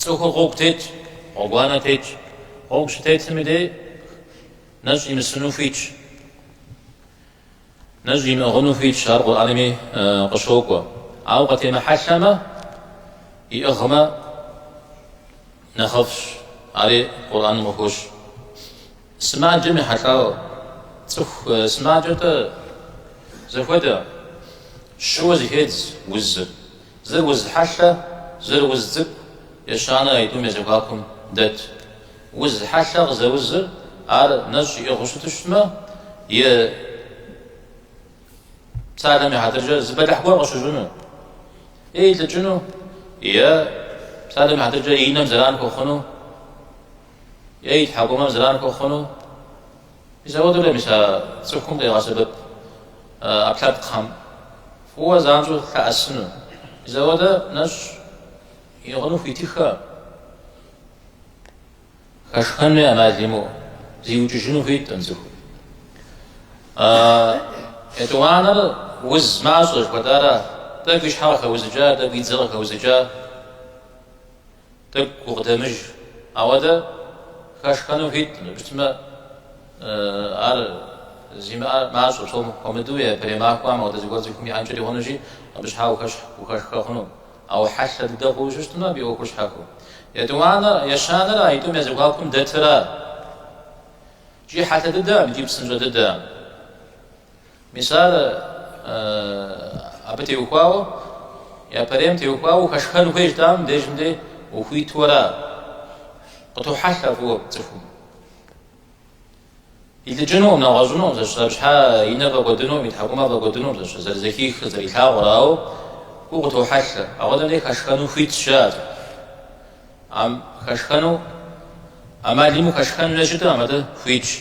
цохо гуктет огванатет огштет миде نجم السنوفيتش نجم غنوفيتش هرب العالمي قشوكوا عوقة محشمة يأغمى نخفش على قرآن مخوش سمع جميع حشاو تخ سمع جتا زفودا شو زهيدز وز زر وز حشة زر وز زب يشانا يدوم يزفاكم دت وز حشة زر وز على نج يغشتشما ي سالم يحضر زبدة حقوق وشجونه إيه تجنو يا سالم يحضر ينام زلان كوخنو يا يتحقوق زلان كوخنو إذا ودول مسا سكون ده غسبب أبلاد خام هو زانجو كأسنو إذا ودا نج يغنو في تخا خشخنة أمازيمو زيوججنو في تنزه يتوانا وز معصر قدارا تاكش حركة وزجا تاكي زرقة وزجا تاك قدمج أودا خشخنو في تنزه على زيما معصر صوم قمدوية بريماك قام أو تزيقات زيكم يعنجري هونجي بش حاو خشخنو أو حشة دقو وشتنا بيو خشخاكو يتوانا يشانا لا يتوم يزيقاكم دترا جي حتى ددا بجيب سنجة ددا مثال أبتي وقاو يا بريم تي وقاو خشخن وخيش دام ديجم دي وخوي تورا قطو حشا فوق تفو إذا جنوم نغازنوم زش بشحا ينبا قدنوم يتحقوما بقدنوم زش زر زكيخ زر يتحاق وراو وقطو حشا أغدا دي خشخن وخوي تشاد عم خشخنو أما ليمو خشخن نجد أما ده خويتش